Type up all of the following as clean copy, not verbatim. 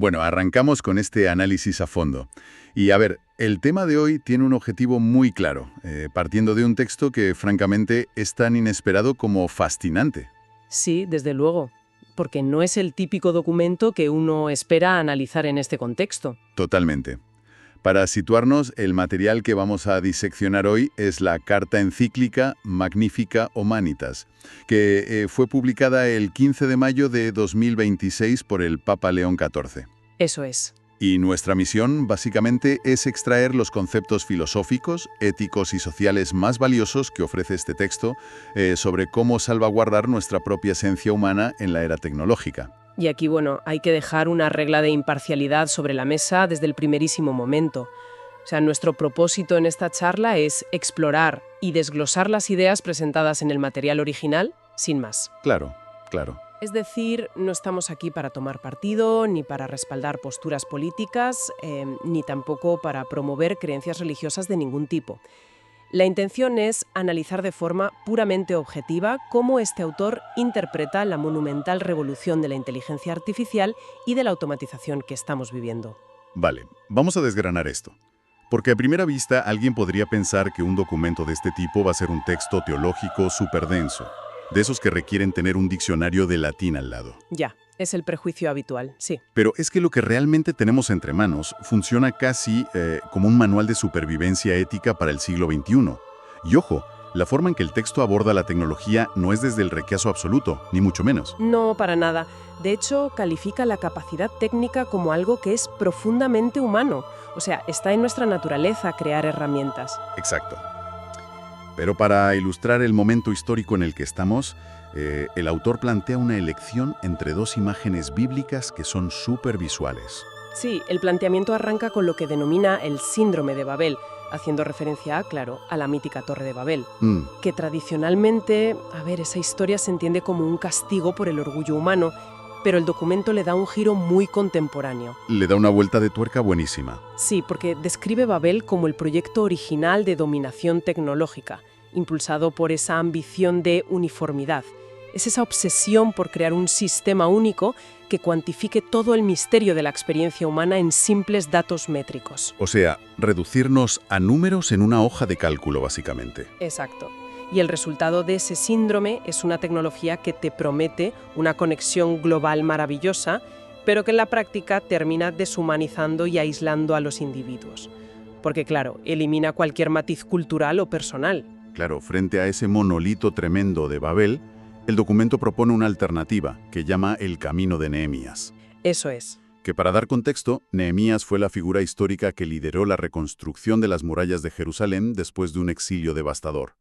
Bueno, arrancamos con este análisis a fondo. Y a ver, el tema de hoy tiene un objetivo muy claro, partiendo de un texto que francamente es tan inesperado como fascinante. Sí, desde luego, porque no es el típico documento que uno espera analizar en este contexto. Totalmente. Para situarnos, el material que vamos a diseccionar hoy es la Carta Encíclica Magnifica Humanitas, que fue publicada el 15 de mayo de 2026 por el Papa León XIV. Eso es. Y nuestra misión, básicamente, es extraer los conceptos filosóficos, éticos y sociales más valiosos que ofrece este texto sobre cómo salvaguardar nuestra propia esencia humana en la era tecnológica. Y aquí, bueno, hay que dejar una regla de imparcialidad sobre la mesa desde el primerísimo momento. O sea, nuestro propósito en esta charla es explorar y desglosar las ideas presentadas en el material original, sin más. Claro, claro. Es decir, no estamos aquí para tomar partido, ni para respaldar posturas políticas, ni tampoco para promover creencias religiosas de ningún tipo. La intención es analizar de forma puramente objetiva cómo este autor interpreta la monumental revolución de la inteligencia artificial y de la automatización que estamos viviendo. Vale, vamos a desgranar esto. Porque a primera vista alguien podría pensar que un documento de este tipo va a ser un texto teológico súper denso, de esos que requieren tener un diccionario de latín al lado. Ya, es el prejuicio habitual, sí. Pero es que lo que realmente tenemos entre manos funciona casi como un manual de supervivencia ética para el siglo XXI. Y ojo, la forma en que el texto aborda la tecnología no es desde el rechazo absoluto, ni mucho menos. No, para nada. De hecho, califica la capacidad técnica como algo que es profundamente humano. O sea, está en nuestra naturaleza crear herramientas. Exacto. Pero para ilustrar el momento histórico en el que estamos, el autor plantea una elección entre dos imágenes bíblicas que son súper visuales. Sí, el planteamiento arranca con lo que denomina el síndrome de Babel, haciendo referencia, claro, a la mítica Torre de Babel, que tradicionalmente, esa historia se entiende como un castigo por el orgullo humano, pero el documento le da un giro muy contemporáneo. Le da una vuelta de tuerca buenísima. Sí, porque describe Babel como el proyecto original de dominación tecnológica, impulsado por esa ambición de uniformidad. Es esa obsesión por crear un sistema único que cuantifique todo el misterio de la experiencia humana en simples datos métricos. O sea, reducirnos a números en una hoja de cálculo, básicamente. Exacto. Y el resultado de ese síndrome es una tecnología que te promete una conexión global maravillosa, pero que en la práctica termina deshumanizando y aislando a los individuos. Porque, claro, elimina cualquier matiz cultural o personal. Claro, frente a ese monolito tremendo de Babel, el documento propone una alternativa que llama el Camino de Nehemías. Eso es. Que para dar contexto, Nehemías fue la figura histórica que lideró la reconstrucción de las murallas de Jerusalén después de un exilio devastador.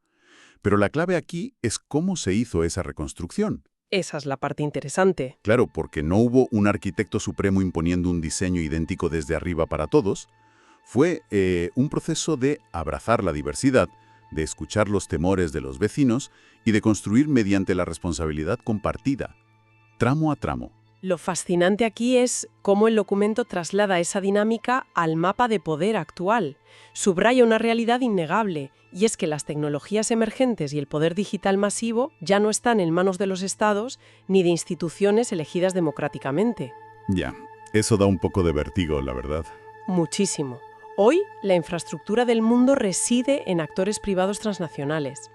Pero la clave aquí es cómo se hizo esa reconstrucción. Esa es la parte interesante. Claro, porque no hubo un arquitecto supremo imponiendo un diseño idéntico desde arriba para todos. Fue un proceso de abrazar la diversidad, de escuchar los temores de los vecinos y de construir mediante la responsabilidad compartida, tramo a tramo. Lo fascinante aquí es cómo el documento traslada esa dinámica al mapa de poder actual. Subraya una realidad innegable, y es que las tecnologías emergentes y el poder digital masivo ya no están en manos de los estados ni de instituciones elegidas democráticamente. Ya, eso da un poco de vértigo, la verdad. Muchísimo. Hoy, la infraestructura del mundo reside en actores privados transnacionales.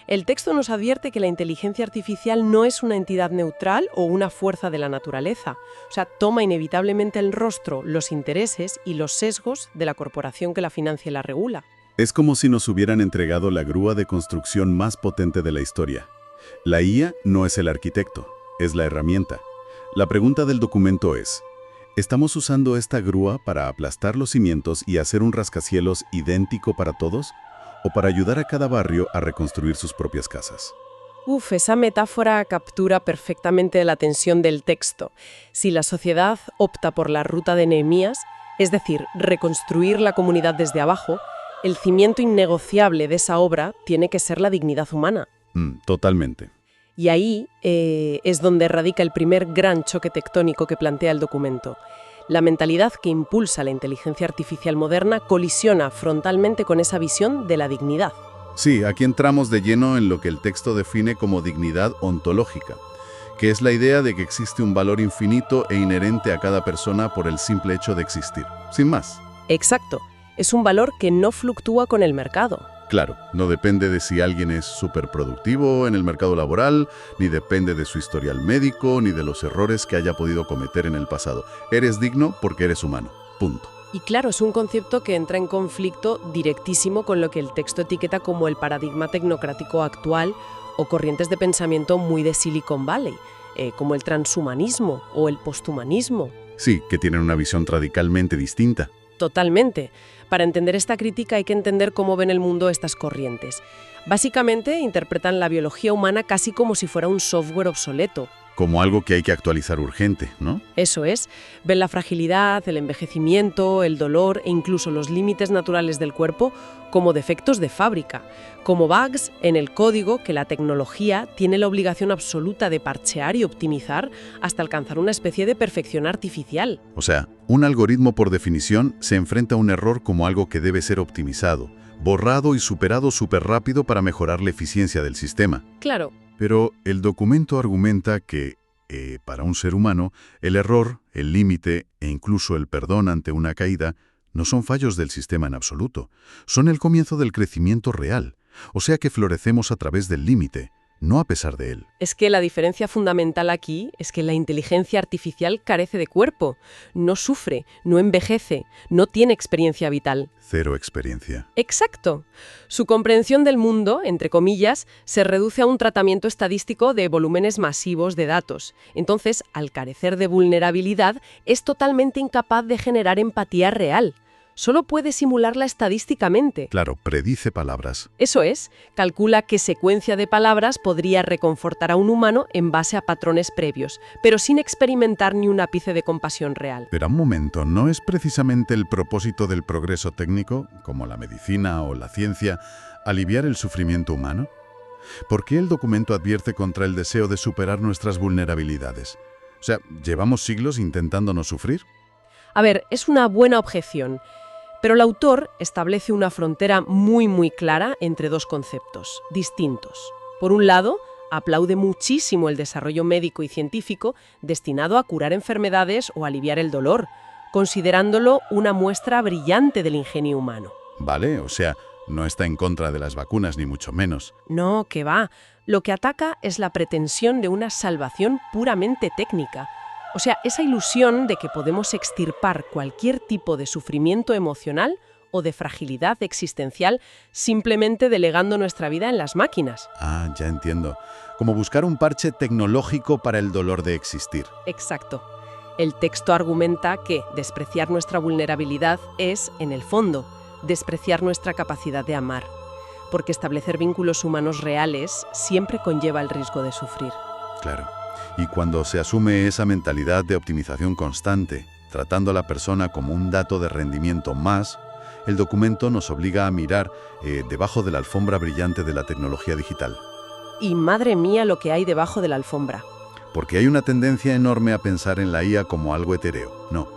El texto nos advierte que la inteligencia artificial no es una entidad neutral o una fuerza de la naturaleza. O sea, toma inevitablemente el rostro, los intereses y los sesgos de la corporación que la financia y la regula. Es como si nos hubieran entregado la grúa de construcción más potente de la historia. La IA no es el arquitecto, es la herramienta. La pregunta del documento es: ¿estamos usando esta grúa para aplastar los cimientos y hacer un rascacielos idéntico para todos? ¿O para ayudar a cada barrio a reconstruir sus propias casas? Esa metáfora captura perfectamente la tensión del texto. Si la sociedad opta por la ruta de Nehemías, es decir, reconstruir la comunidad desde abajo, el cimiento innegociable de esa obra tiene que ser la dignidad humana. Totalmente. Y ahí es donde radica el primer gran choque tectónico que plantea el documento. La mentalidad que impulsa la inteligencia artificial moderna colisiona frontalmente con esa visión de la dignidad. Sí, aquí entramos de lleno en lo que el texto define como dignidad ontológica, que es la idea de que existe un valor infinito e inherente a cada persona por el simple hecho de existir, sin más. Exacto. Es un valor que no fluctúa con el mercado. Claro, no depende de si alguien es superproductivo en el mercado laboral, ni depende de su historial médico, ni de los errores que haya podido cometer en el pasado. Eres digno porque eres humano. Punto. Y claro, es un concepto que entra en conflicto directísimo con lo que el texto etiqueta como el paradigma tecnocrático actual o corrientes de pensamiento muy de Silicon Valley, como el transhumanismo o el posthumanismo. Sí, que tienen una visión radicalmente distinta. Totalmente. Para entender esta crítica hay que entender cómo ven el mundo estas corrientes. Básicamente interpretan la biología humana casi como si fuera un software obsoleto. Como algo que hay que actualizar urgente, ¿no? Eso es, ven la fragilidad, el envejecimiento, el dolor e incluso los límites naturales del cuerpo como defectos de fábrica, como bugs en el código que la tecnología tiene la obligación absoluta de parchear y optimizar hasta alcanzar una especie de perfección artificial. O sea, un algoritmo por definición se enfrenta a un error como algo que debe ser optimizado, borrado y superado súper rápido para mejorar la eficiencia del sistema. Claro. Pero el documento argumenta que, para un ser humano, el error, el límite e incluso el perdón ante una caída no son fallos del sistema en absoluto, son el comienzo del crecimiento real, o sea que florecemos a través del límite, no a pesar de él. Es que la diferencia fundamental aquí es que la inteligencia artificial carece de cuerpo, no sufre, no envejece, no tiene experiencia vital. Cero experiencia. Exacto. Su comprensión del mundo, entre comillas, se reduce a un tratamiento estadístico de volúmenes masivos de datos. Entonces, al carecer de vulnerabilidad, es totalmente incapaz de generar empatía real. Solo puede simularla estadísticamente. Claro, predice palabras. Eso es, calcula qué secuencia de palabras podría reconfortar a un humano en base a patrones previos, pero sin experimentar ni un ápice de compasión real. Pero un momento, ¿no es precisamente el propósito del progreso técnico, como la medicina o la ciencia, aliviar el sufrimiento humano? ¿Por qué el documento advierte contra el deseo de superar nuestras vulnerabilidades? O sea, ¿llevamos siglos intentando no sufrir? A ver, es una buena objeción. Pero el autor establece una frontera muy clara entre dos conceptos distintos. Por un lado, aplaude muchísimo el desarrollo médico y científico destinado a curar enfermedades o aliviar el dolor, considerándolo una muestra brillante del ingenio humano. Vale, o sea, no está en contra de las vacunas, ni mucho menos. No, que va. Lo que ataca es la pretensión de una salvación puramente técnica. O sea, esa ilusión de que podemos extirpar cualquier tipo de sufrimiento emocional o de fragilidad existencial simplemente delegando nuestra vida en las máquinas. Ah, ya entiendo. Como buscar un parche tecnológico para el dolor de existir. Exacto. El texto argumenta que despreciar nuestra vulnerabilidad es, en el fondo, despreciar nuestra capacidad de amar, porque establecer vínculos humanos reales siempre conlleva el riesgo de sufrir. Claro. Y cuando se asume esa mentalidad de optimización constante, tratando a la persona como un dato de rendimiento más, el documento nos obliga a mirar debajo de la alfombra brillante de la tecnología digital. Y madre mía lo que hay debajo de la alfombra. Porque hay una tendencia enorme a pensar en la IA como algo etéreo. No,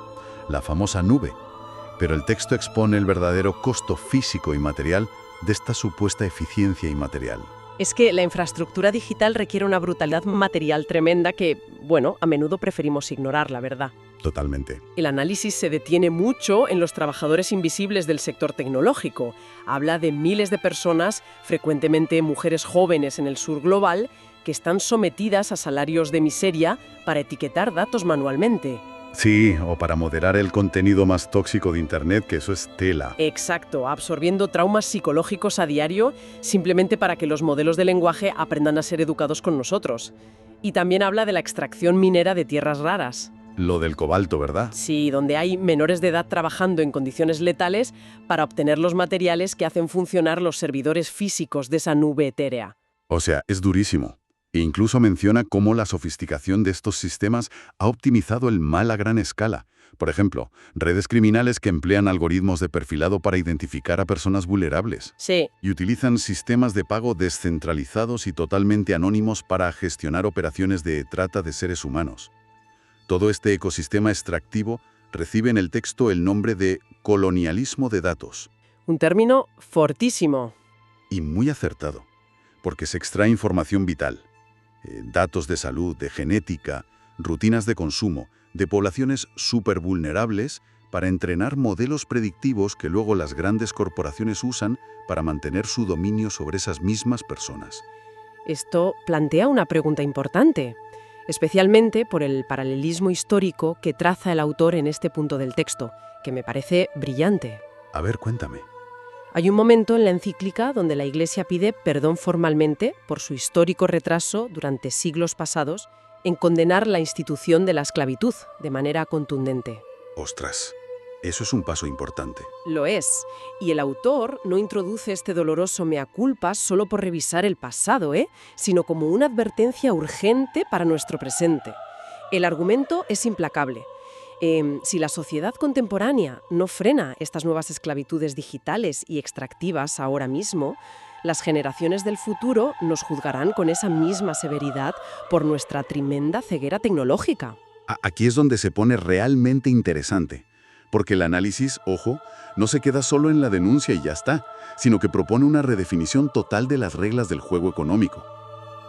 la famosa nube. Pero el texto expone el verdadero costo físico y material de esta supuesta eficiencia inmaterial. Es que la infraestructura digital requiere una brutalidad material tremenda que, bueno, a menudo preferimos ignorar, la verdad. Totalmente. El análisis se detiene mucho en los trabajadores invisibles del sector tecnológico. Habla de miles de personas, frecuentemente mujeres jóvenes en el sur global, que están sometidas a salarios de miseria para etiquetar datos manualmente. Sí, o para moderar el contenido más tóxico de Internet, que eso es tela. Exacto, absorbiendo traumas psicológicos a diario simplemente para que los modelos de lenguaje aprendan a ser educados con nosotros. Y también habla de la extracción minera de tierras raras. Lo del cobalto, ¿verdad? Sí, donde hay menores de edad trabajando en condiciones letales para obtener los materiales que hacen funcionar los servidores físicos de esa nube etérea. O sea, es durísimo. E incluso menciona cómo la sofisticación de estos sistemas ha optimizado el mal a gran escala. Por ejemplo, redes criminales que emplean algoritmos de perfilado para identificar a personas vulnerables. Sí. Y utilizan sistemas de pago descentralizados y totalmente anónimos para gestionar operaciones de trata de seres humanos. Todo este ecosistema extractivo recibe en el texto el nombre de colonialismo de datos. Un término fortísimo. Y muy acertado, porque se extrae información vital. datos de salud, de genética, rutinas de consumo, de poblaciones súper vulnerables para entrenar modelos predictivos que luego las grandes corporaciones usan para mantener su dominio sobre esas mismas personas. Esto plantea una pregunta importante, especialmente por el paralelismo histórico que traza el autor en este punto del texto, que me parece brillante. A ver, cuéntame. Hay un momento en la encíclica donde la Iglesia pide perdón formalmente por su histórico retraso durante siglos pasados en condenar la institución de la esclavitud de manera contundente. Ostras, eso es un paso importante. Lo es, y el autor no introduce este doloroso mea culpa solo por revisar el pasado, sino como una advertencia urgente para nuestro presente. El argumento es implacable. Si la sociedad contemporánea no frena estas nuevas esclavitudes digitales y extractivas ahora mismo, las generaciones del futuro nos juzgarán con esa misma severidad por nuestra tremenda ceguera tecnológica. Aquí es donde se pone realmente interesante, porque el análisis, ojo, no se queda solo en la denuncia y ya está, sino que propone una redefinición total de las reglas del juego económico.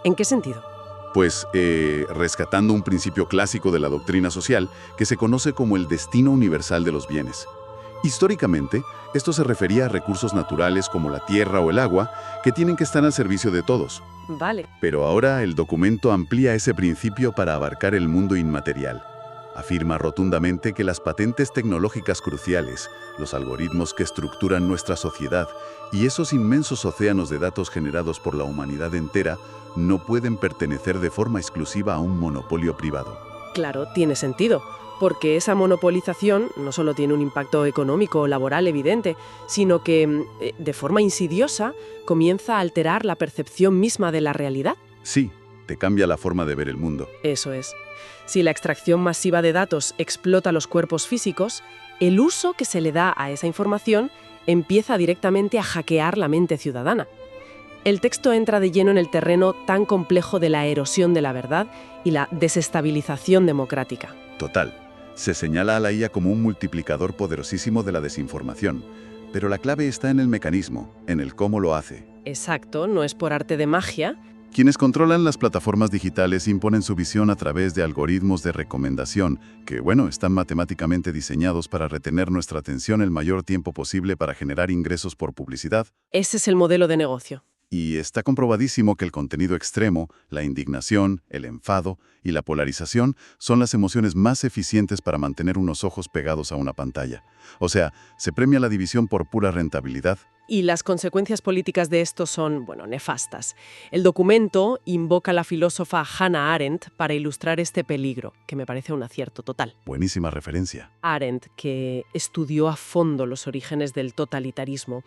¿En qué sentido? Pues rescatando un principio clásico de la doctrina social que se conoce como el destino universal de los bienes. Históricamente, esto se refería a recursos naturales como la tierra o el agua que tienen que estar al servicio de todos. Vale. Pero ahora el documento amplía ese principio para abarcar el mundo inmaterial. Afirma rotundamente que las patentes tecnológicas cruciales, los algoritmos que estructuran nuestra sociedad y esos inmensos océanos de datos generados por la humanidad entera no pueden pertenecer de forma exclusiva a un monopolio privado. Claro, tiene sentido, porque esa monopolización no solo tiene un impacto económico o laboral evidente, sino que, de forma insidiosa, comienza a alterar la percepción misma de la realidad. Sí, te cambia la forma de ver el mundo. Eso es. Si la extracción masiva de datos explota los cuerpos físicos, el uso que se le da a esa información empieza directamente a hackear la mente ciudadana. El texto entra de lleno en el terreno tan complejo de la erosión de la verdad y la desestabilización democrática. Total. Se señala a la IA como un multiplicador poderosísimo de la desinformación, pero la clave está en el mecanismo, en el cómo lo hace. Exacto, no es por arte de magia. Quienes controlan las plataformas digitales imponen su visión a través de algoritmos de recomendación que, están matemáticamente diseñados para retener nuestra atención el mayor tiempo posible para generar ingresos por publicidad. Ese es el modelo de negocio. Y está comprobadísimo que el contenido extremo, la indignación, el enfado y la polarización son las emociones más eficientes para mantener unos ojos pegados a una pantalla. O sea, se premia la división por pura rentabilidad. Y las consecuencias políticas de esto son, nefastas. El documento invoca a la filósofa Hannah Arendt para ilustrar este peligro, que me parece un acierto total. Buenísima referencia. Arendt, que estudió a fondo los orígenes del totalitarismo,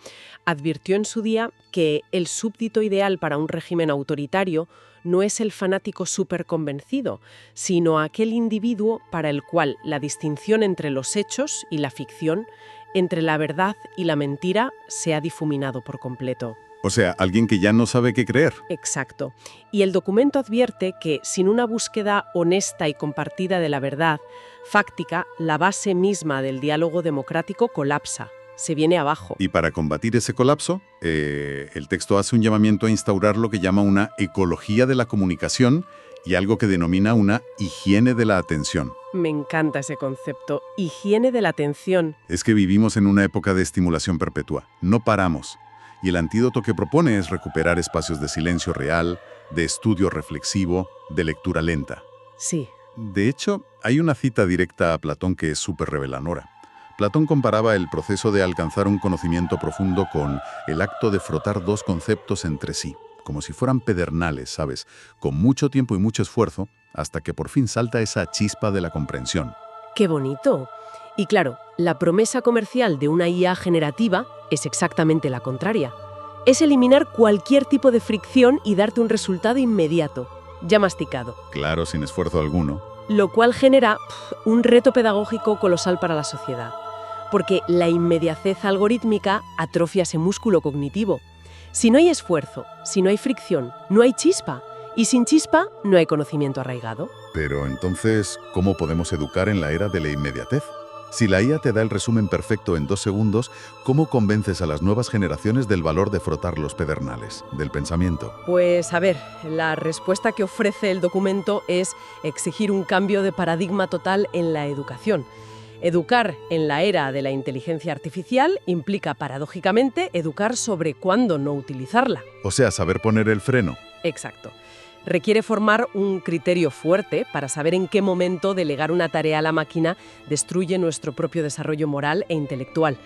advirtió en su día que el súbdito ideal para un régimen autoritario no es el fanático superconvencido, sino aquel individuo para el cual la distinción entre los hechos y la ficción, entre la verdad y la mentira, se ha difuminado por completo. O sea, alguien que ya no sabe qué creer. Exacto. Y el documento advierte que sin una búsqueda honesta y compartida de la verdad fáctica, la base misma del diálogo democrático colapsa, se viene abajo. Y para combatir ese colapso, el texto hace un llamamiento a instaurar lo que llama una ecología de la comunicación y algo que denomina una higiene de la atención. Me encanta ese concepto, higiene de la atención. Es que vivimos en una época de estimulación perpetua, no paramos. Y el antídoto que propone es recuperar espacios de silencio real, de estudio reflexivo, de lectura lenta. Sí. De hecho, hay una cita directa a Platón que es súper reveladora. Platón comparaba el proceso de alcanzar un conocimiento profundo con el acto de frotar dos conceptos entre sí, como si fueran pedernales, ¿sabes? Con mucho tiempo y mucho esfuerzo, hasta que por fin salta esa chispa de la comprensión. ¡Qué bonito! Y claro, la promesa comercial de una IA generativa es exactamente la contraria. Es eliminar cualquier tipo de fricción y darte un resultado inmediato, ya masticado. Claro, sin esfuerzo alguno. Lo cual genera un reto pedagógico colosal para la sociedad, porque la inmediatez algorítmica atrofia ese músculo cognitivo. Si no hay esfuerzo, si no hay fricción, no hay chispa. Y sin chispa, no hay conocimiento arraigado. Pero entonces, ¿cómo podemos educar en la era de la inmediatez? Si la IA te da el resumen perfecto en 2 segundos, ¿cómo convences a las nuevas generaciones del valor de frotar los pedernales, del pensamiento? Pues a ver, la respuesta que ofrece el documento es exigir un cambio de paradigma total en la educación. Educar en la era de la inteligencia artificial implica, paradójicamente, educar sobre cuándo no utilizarla. O sea, saber poner el freno. Exacto. Requiere formar un criterio fuerte para saber en qué momento delegar una tarea a la máquina destruye nuestro propio desarrollo moral e intelectual.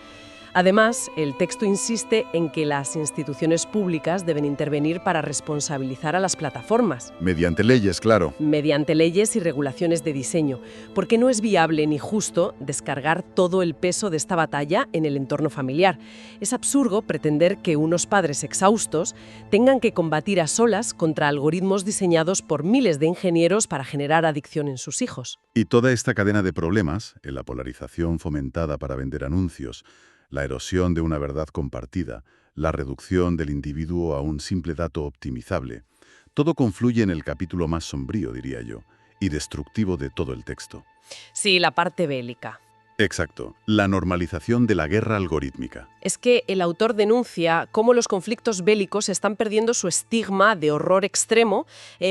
Además, el texto insiste en que las instituciones públicas deben intervenir para responsabilizar a las plataformas. Mediante leyes, claro. Mediante leyes y regulaciones de diseño, porque no es viable ni justo descargar todo el peso de esta batalla en el entorno familiar. Es absurdo pretender que unos padres exhaustos tengan que combatir a solas contra algoritmos diseñados por miles de ingenieros para generar adicción en sus hijos. Y toda esta cadena de problemas, en la polarización fomentada para vender anuncios, la erosión de una verdad compartida, la reducción del individuo a un simple dato optimizable, todo confluye en el capítulo más sombrío, diría yo, y destructivo de todo el texto. Sí, la parte bélica. Exacto, la normalización de la guerra algorítmica. Es que el autor denuncia cómo los conflictos bélicos están perdiendo su estigma de horror extremo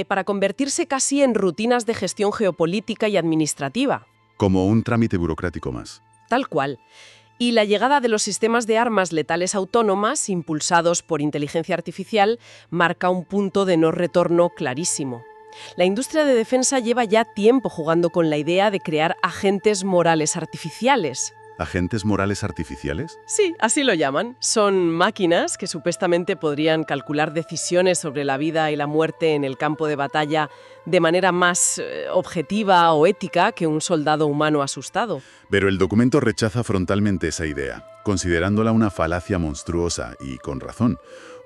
para convertirse casi en rutinas de gestión geopolítica y administrativa. Como un trámite burocrático más. Tal cual. Y la llegada de los sistemas de armas letales autónomas, impulsados por inteligencia artificial, marca un punto de no retorno clarísimo. La industria de defensa lleva ya tiempo jugando con la idea de crear agentes morales artificiales. ¿Agentes morales artificiales? Sí, así lo llaman. Son máquinas que supuestamente podrían calcular decisiones sobre la vida y la muerte en el campo de batalla de manera más objetiva o ética que un soldado humano asustado. Pero el documento rechaza frontalmente esa idea, considerándola una falacia monstruosa y con razón.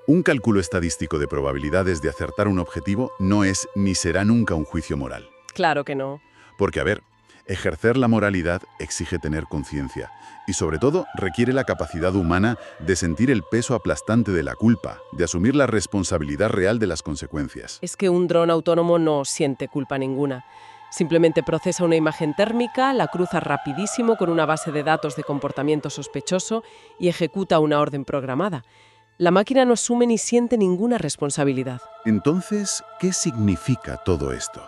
Un cálculo estadístico de probabilidades de acertar un objetivo no es ni será nunca un juicio moral. Claro que no. Porque, a ver, ejercer la moralidad exige tener conciencia y, sobre todo, requiere la capacidad humana de sentir el peso aplastante de la culpa, de asumir la responsabilidad real de las consecuencias. Es que un dron autónomo no siente culpa ninguna. Simplemente procesa una imagen térmica, la cruza rapidísimo con una base de datos de comportamiento sospechoso y ejecuta una orden programada. La máquina no asume ni siente ninguna responsabilidad. Entonces, ¿qué significa todo esto?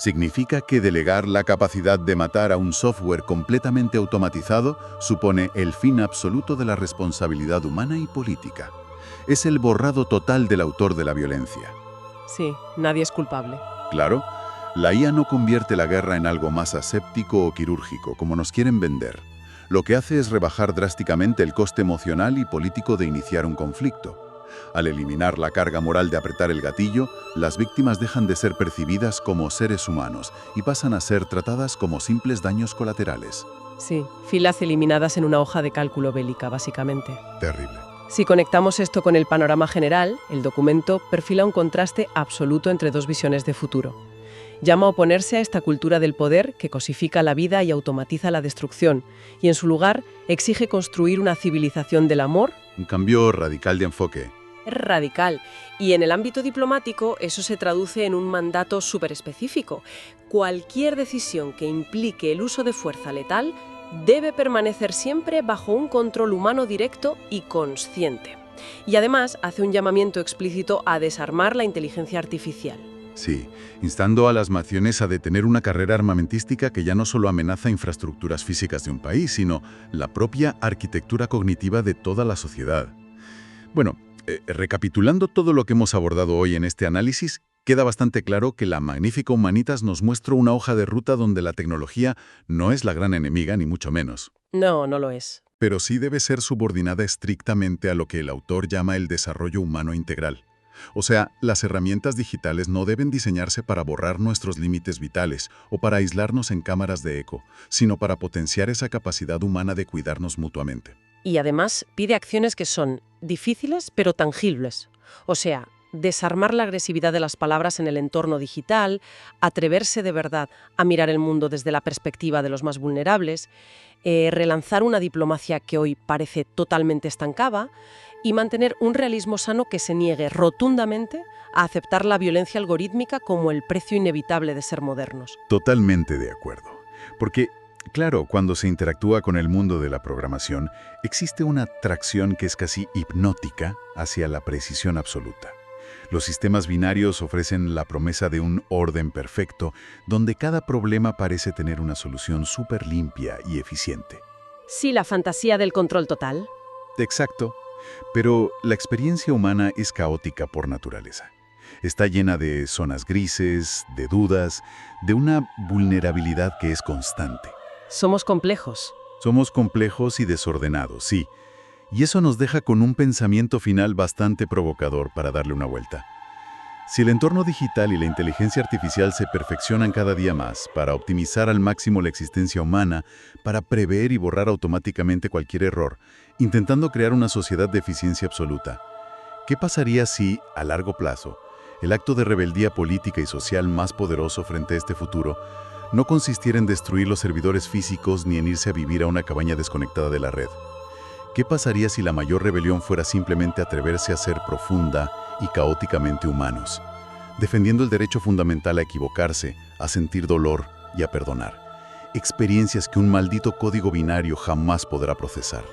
Significa que delegar la capacidad de matar a un software completamente automatizado supone el fin absoluto de la responsabilidad humana y política. Es el borrado total del autor de la violencia. Sí, nadie es culpable. Claro, la IA no convierte la guerra en algo más aséptico o quirúrgico, como nos quieren vender. Lo que hace es rebajar drásticamente el coste emocional y político de iniciar un conflicto. Al eliminar la carga moral de apretar el gatillo, las víctimas dejan de ser percibidas como seres humanos y pasan a ser tratadas como simples daños colaterales. Sí, filas eliminadas en una hoja de cálculo bélica, básicamente. Terrible. Si conectamos esto con el panorama general, el documento perfila un contraste absoluto entre dos visiones de futuro. Llama a oponerse a esta cultura del poder que cosifica la vida y automatiza la destrucción, y en su lugar exige construir una civilización del amor. Un cambio radical de enfoque. Es radical, y en el ámbito diplomático eso se traduce en un mandato súper específico. Cualquier decisión que implique el uso de fuerza letal debe permanecer siempre bajo un control humano directo y consciente. Y además hace un llamamiento explícito a desarmar la inteligencia artificial. Sí, instando a las naciones a detener una carrera armamentística que ya no solo amenaza infraestructuras físicas de un país, sino la propia arquitectura cognitiva de toda la sociedad. Bueno, recapitulando todo lo que hemos abordado hoy en este análisis, queda bastante claro que la Magnífica Humanitas nos muestra una hoja de ruta donde la tecnología no es la gran enemiga, ni mucho menos. No, no lo es. Pero sí debe ser subordinada estrictamente a lo que el autor llama el desarrollo humano integral. O sea, las herramientas digitales no deben diseñarse para borrar nuestros límites vitales o para aislarnos en cámaras de eco, sino para potenciar esa capacidad humana de cuidarnos mutuamente. Y además pide acciones que son difíciles pero tangibles. O sea, desarmar la agresividad de las palabras en el entorno digital, atreverse de verdad a mirar el mundo desde la perspectiva de los más vulnerables, relanzar una diplomacia que hoy parece totalmente estancada y mantener un realismo sano que se niegue rotundamente a aceptar la violencia algorítmica como el precio inevitable de ser modernos. Totalmente de acuerdo. Porque Claro, cuando se interactúa con el mundo de la programación, existe una atracción que es casi hipnótica hacia la precisión absoluta. Los sistemas binarios ofrecen la promesa de un orden perfecto, donde cada problema parece tener una solución súper limpia y eficiente. Sí, la fantasía del control total. Exacto, pero la experiencia humana es caótica por naturaleza. Está llena de zonas grises, de dudas, de una vulnerabilidad que es constante. Somos complejos. Somos complejos y desordenados, sí. Y eso nos deja con un pensamiento final bastante provocador para darle una vuelta. Si el entorno digital y la inteligencia artificial se perfeccionan cada día más para optimizar al máximo la existencia humana, para prever y borrar automáticamente cualquier error, intentando crear una sociedad de eficiencia absoluta, ¿qué pasaría si, a largo plazo, el acto de rebeldía política y social más poderoso frente a este futuro no consistiera en destruir los servidores físicos ni en irse a vivir a una cabaña desconectada de la red? ¿Qué pasaría si la mayor rebelión fuera simplemente atreverse a ser profunda y caóticamente humanos, defendiendo el derecho fundamental a equivocarse, a sentir dolor y a perdonar? Experiencias que un maldito código binario jamás podrá procesar.